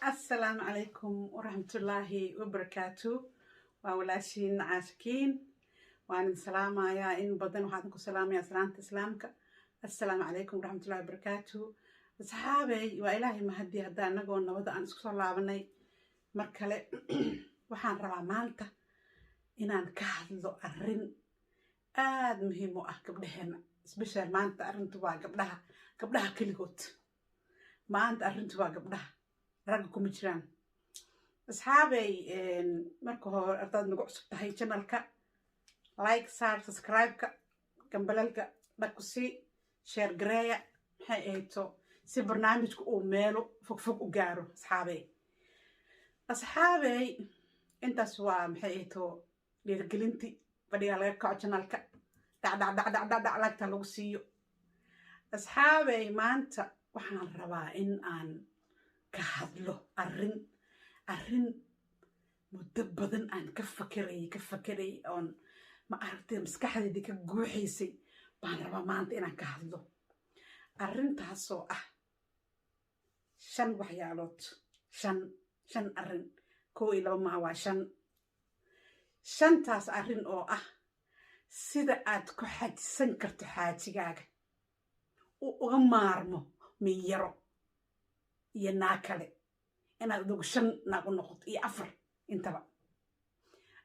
السلام عليكم ورحمة الله وبركاته. وولاشين عاشقين وأنا سلامة يا إن بدن وحدكم سلام يا سلامة إسلامك. السلام عليكم ورحمة الله وبركاته. أصحابي وإلهي ما هدي هدا نقول نوضع أن سكسر لابني مركلة وحان ربع مالته إن أن كهذا الرن آد مهم قبلهن سبيشال ما أنت أرنت بقى قبلها كل قط ما أنت أرنت بقى قبلها ragga jiraan asxaabay marka hore ardaad nagu cusub tahay channelka like saar subscribe-ka gambalalka dhagku sii share gareeya maxay ahayto si barnaamijku uu meelo fogfog u gaaro asxaabay intaas waa maxay ahayto dhiirigelintii fadhiga laga kaco channelka dhac lagta lagu siiyo asxaabay maanta waxaan rabaa in aan ka hadlo arrin muddo badan aan ka fakiray oon ma aragtay maskaxdayda ka guuxaysay baan rabaa maanta inaan ka hadlo arrintaasoo ah 5 waxyaalood 5 arrin 1 iyo 2 maaha waa 5taas arrin oo ah sida aad ku xajisan karto xaajigaaga uu uga maarmo miyaro iyo naakale inaad ugu 5 naag u noqoto iyo 4 intaba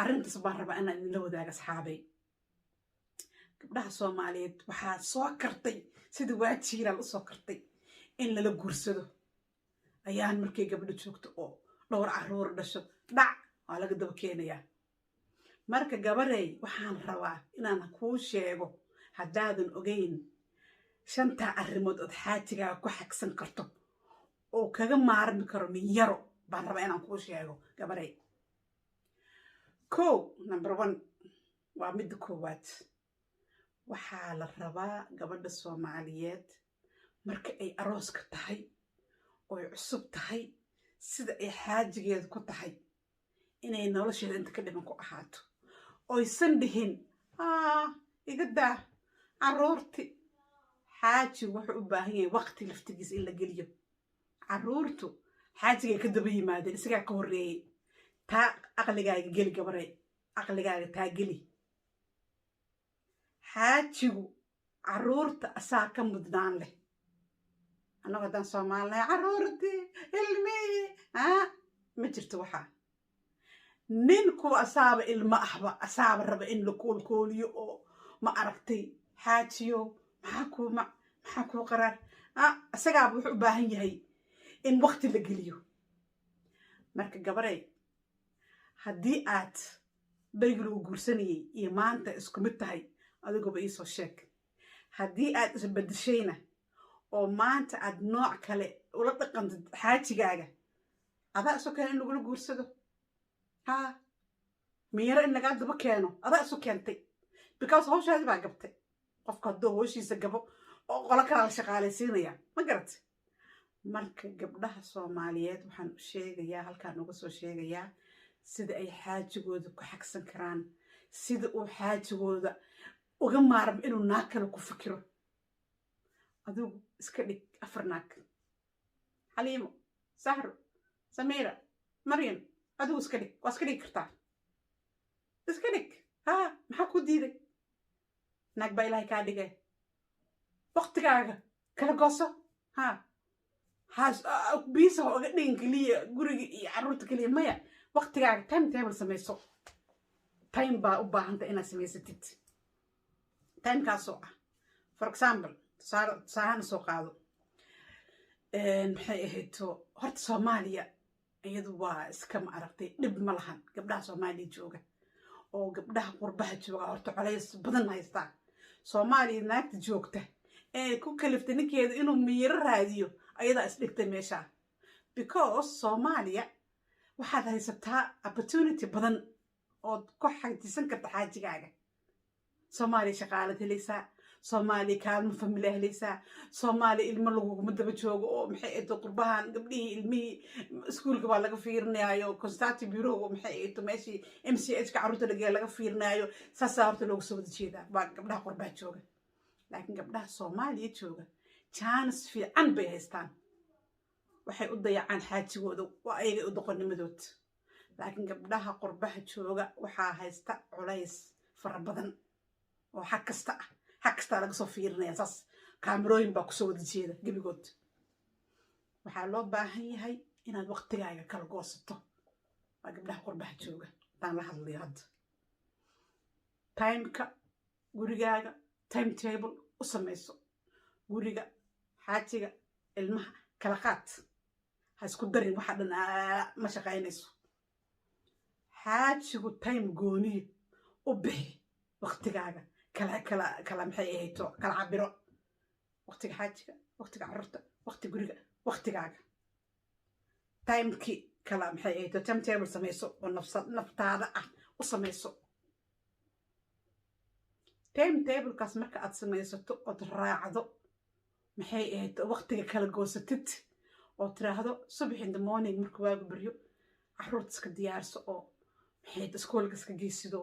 arrintaas baan rabaa inaan idinla wadaago asxaabay gabdhaha Soomaaliyeed waxaa soo kartay sida waajiilaal u soo kartay in lala guursado ayaan markay gabdho joogto oo dhowr caruur dhasho dhac waa laga daba keenayaa marka gabarey waxaan rabaa inaan kuu sheego haddaadan ogeyn 5 arrimood oo xaajigaaga ku xagsan karto oo kaga maarmi karo miyaro baan rabaa inaan kuu sheego gabarey number 1 waa midda koowaad waxaa la rabaa gabadha Soomaaliyeed marka ay arooska tahay oo ay cusub tahay sida ay xaajigeedu ku tahay inay nolosheeda inta ka dhiman ku ahaato oysan dhihin iga daa caruurti xaajigu wuxuu u baahan yahay waqti laftigiisa in la geliyo caruurtu xaajigay ka daba yimaadeen isagaa ka horreeyay taa aqligaaga geli gabarey aqligaaga taa geli xaajigu caruurta asaa ka mudnaan leh annagu haddaan Soomaalinahay caruurtii ilmihii ma jirto waxaa ninku asaaba ilma ahba asaaba raba in la koolkooliyo oo ma aragtay xaajiyo maxaa kuu qaraar isagaaba wuxuu u baahan yahay in waqti la geliyo marka gabarey haddii aad berigi lagu guursanayay iyo maanta isku mid tahay adigooba iisoo sheeg haddii aad isbedeshayna oo maanta aad nooc kale ula dhaqantid xaajigaaga adaa isu keena in lagula guursado miyaro in lagaa daba keeno adaa isu keentay because hawshaadi baa gabtay qofka hadduu hawshiisa gabo oo qolo kalaa la shaqaalaysiinaya ma garatay marka gabdhaha Soomaaliyeed waxaan u sheegayaa halkaan uga soo sheegayaa sida ay xaajigooda ku xagsan karaan sida uu xaajigooda uga maarmo inuu naag kale ku fikiro adigu iska dhig 4 naag Xaliimo Sahro Samiira Maryam adigu iska dhig waa iska dhigi kartaa iska dhig maxaa ku diiday naag baa Ilaahay kaa dhigay waqtigaaga kala gooso بيسا وقدين كلية قرية عروت كلية مايا وقت قاعد تايم تايم سميسو تايم با أبا هنتا إنا سميستيت تايم كاسوعة for example ساهان سوق هذا محي إهيتو هرت سوماليا iyadu waa iska ma aragtay dib ma lahan gabdhaha Soomaaliya jooga oo gabdhaha qurbaha jooga horta culays badan haysta Soomaaliya naagta joogta ee ku kaliftay ninkeeda inuu miyir raadiyo ayada is dhigtay meesha because Soomaaliya waxaad haysataa opportunity badan oo ku xajisan karta xaajigaaga Soomaaliya shaqaalad helaysaa Soomaaliya kaalmo family helaysaa Soomaaliya ilmo lagu daba joogo oo maxay ay qurbahan gabdhihii ilmihii iskuulka baa laga fiirinayo consultant bureau oo maxay ay meeshii MCH ka caruurta laga fiirinayo saasa horta loogu soo wada jeedaa baa gabdhaha qurbaha jooga laakiin gabdhaha Soomaaliya jooga chance fiican bay haystaan waxay u dayacaan xaajigooda waa ayaga u doqonnimadood laakiin gabdhaha qurbaha jooga waxaa haysta culays fara badan oo xag kasta laga soo fiirinaya saas kaamirooyin baa kusoo wada jeeda gebigood waxaa loo baahan yahay inaad waqtigaaga kala goosato waa gabdhaha qurbaha jooga hadaan la hadlayo hadda timeka gurigaaga timetable u samayso guriga xaajiga ilmaha kala qaad ha isku darin waxa dhan ma shaqaynayso xaajigu time gooniyo u bixi waqtigaaga kala maxay ahayto kala cabiro waqtiga xaajiga waqtiga carruurta waqti guriga waqtigaaga timekii kala maxay ahayto timetable samayso oo naftaada ah u samayso timetablekaas marka aad samaysato ood raacdo maxay ahayto waqtiga kala goosatid oo tiraahdo subax in the morning marka waagu baryo carruurta iska diyaarso oo maxay iskoolka iska geysido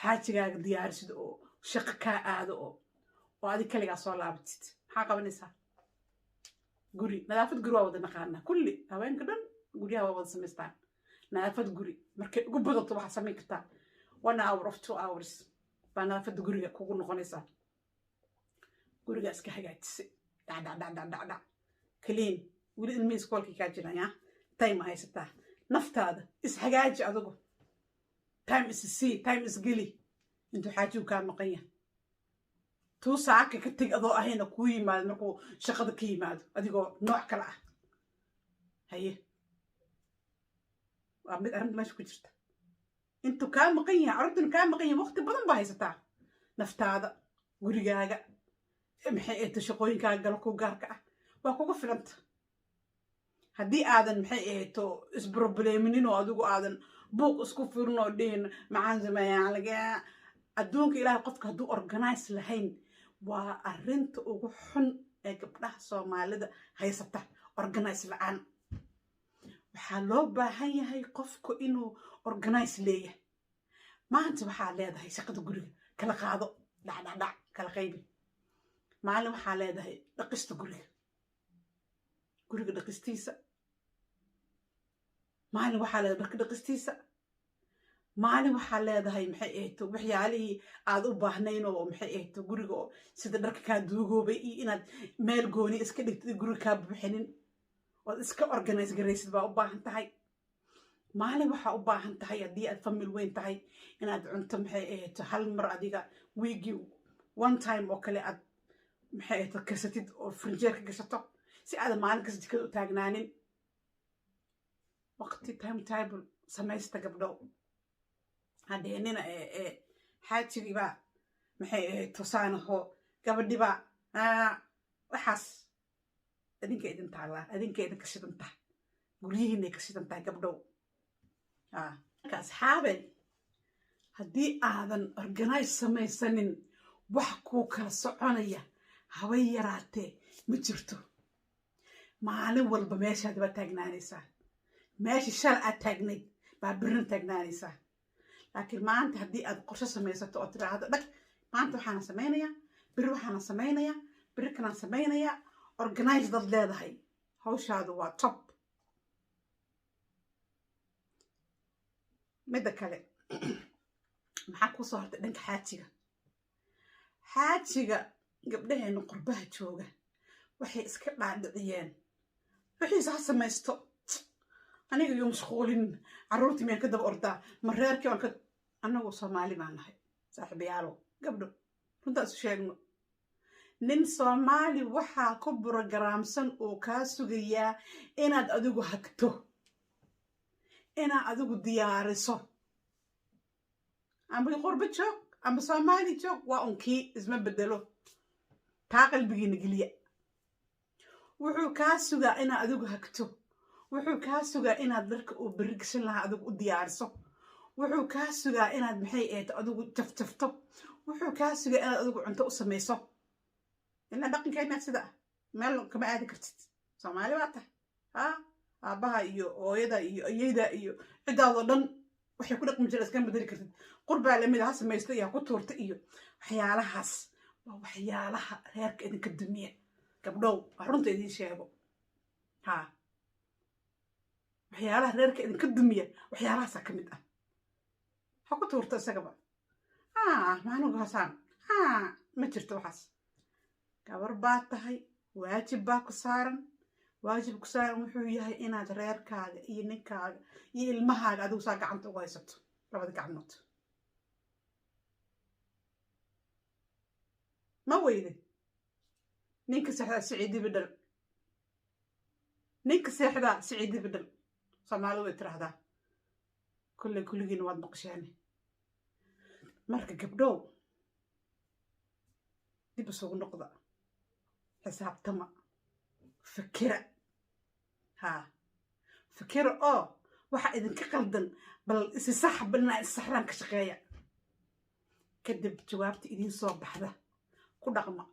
xaajigaaga diyaarsido oo shaqo kaa aado oo adig kaligaa soo laabatid maxaa qabanaysaa guri nadaafad guri waa wada naqaanaa kulli haweenka dhan guryaha waa wada samaystaan nadaafad guri markay ugu badato waxaad samayn kartaa 1 hour of 2 hours baa nadaafadda guriga kugu noqonaysaa guriga iska hagaajisay dhac clean weli ilmihii iskoolkii kaa jiraan yaa time haysataa naftaada ishagaaji adigu time is geli intuu xaajigu kaa maqan yahay tuu saaka ka teg adoo ahayna kuu yimaado markuu shaqada ka yimaado adigoo nooc kale ah haye waa mid arrinta meesha ku jirta intuu kaa maqan yahay carruurtuna kaa maqan yahay waqti badan baa haysataa naftaada gurigaaga maxay ahayto shaqooyinkaaga galo ku gaarka ah waa kugu filanta haddii aadan maxay ahayto isbrobleeminin oo adigu aadan buuq isku firin oo dhihin maxaan sameeyaa lagaa adduunka ilaahay qofka hadduu organize lahayn waa arrinta ugu xun ee gabdhaha soomaalida haysata organize la-aan waxaa loo baahan yahay qofku inuu organize leeyahay maanta waxaa leedahay shaqada guriga kala qaado dhacdhacdhac kala qaybi maalin waxaa leedahay dhaqista guriga dhaqistiisa maalin waxaa leedahay dharka dhaqistiisa maalin waxaa leedahay maxay ahayto waxyaalihii aad u baahnayn oo maxay ahayto guriga oo sida dharka kaa duugoobay iyo inaad meel gooni iska dhigtid guriga kaa buuxinin ood iska organize garaysid baa u baahan tahay maalin waxaa u baahan tahay haddii aad famil weyn tahay inaad cunto maxay ahayto hal mar adiga wiigii 1 time oo kale aad maxay ahayto karsatid oo frinjeerka gashato si aadan maalin kasta jikada u taagnaanin waqti timetable samaysta gabdhow hadeenina xaajigibaa maxay ahayto saanaho gabadhibaa waxaas adinka idin taallaa adinka idinka shidan tahay guryihiinay ka shidan tahay gabdhow marka asxaabey haddii aadan organize samaysanin wax kuu kala soconaya haway yaraatee ma jirto maalin walba meeshaad baa taagnaanaysaa meeshii shalay aad taagnayd baa birrin taagnaanaysaa laakiin maanta haddii aad qorshe samaysato oo tiraahdo dhag maanta waxaana samaynayaa biri waxaana samaynayaa biri kanaan samaynayaa organize dad leedahay hawshaadu waa top midda kale maxaa kuu soo hortay dhanka xaajiga gabdhaheena qurbaha jooga waxay iska dhaadhiciyeen wixiisa ha samaysto aniga iyo mashquulin carruurtii miyaan ka daba ordaa ma reerkii waan ka annagu soomaali baan nahay saaxiibayaalow gabdho runtaa isu sheegno nin soomaali waxaa ku burogaraamsan oo kaa sugayaa inaad adigu hagto inaad adigu diyaariso amba qurbo joog amba soomaali joog waa unkii isma bedelo taa qalbigiina geliya wuxuu kaa sugaa inaad adigu hagto wuxuu kaa sugaa inaad dharka uu berri gashan lahaa adigu u diyaariso wuxuu kaa sugaa inaad maxay ahayto adigu jafjafto wuxuu kaa sugaa inaad adigu cunto u samayso ilaa dhaqankeena sida ah meel kama aadi kartid soomaali baa tahay aabbaha iyo hooyada iyo ayeyda iyo ciddaadoo dhan waxay ku dhaqmi jira iskama bedeli kartid qurbaa lamid ha samaysta iyo ha ku tuurta iyo waxyaalahaas waa waxyaalaha reerka idinka dumiya gabdhow waa runta idiin sheego waxyaalaha reerka idinka dumiya waxyaalahaasaa ka mid ah ha ku tuurto isagaba maanugu hasaan ma jirto waxaas gabar baa tahay waajib baa ku saaran waajib ku saaran wuxuu yahay inaad reerkaaga iyo ninkaaga iyo ilmahaaga adigu saa gacanta ugu haysato labada gacmood ma weyde ninka seexdaa siciidi bidhal ninka seexdaa siciidi bidhal soomaalidu way tiraahdaa kulley kulligiina waad maqashaane marka gabdhow dib isugu noqda xisaabtama fikira fikira oo waxa idinka qaldan bal isi sax banaa isaxraan ka shaqeeya kadib jawaabta idiin soo baxda ku dhaqma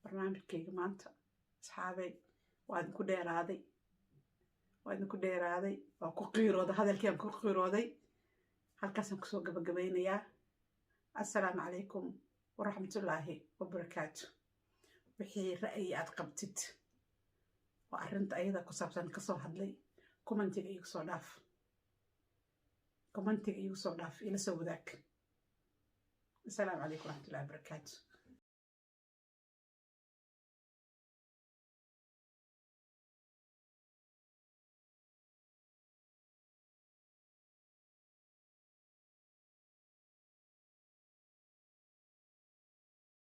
barnaamijkayga maanta asxaabey waa idinku dheeraaday waa ku qiirooday hadalkiiaan ku qiirooday halkaasaan kusoo gabagabaynayaa assalaamu calaykum waraxmatullaahi wabarakaatu wixii ra'yi aad qabtid oo arrinta ayada ku saabsan kasoo hadlay commentiga iigu soo dhaaf ila soo wadaag assalaamu calaykum waraxmatullaahi wabarakaatu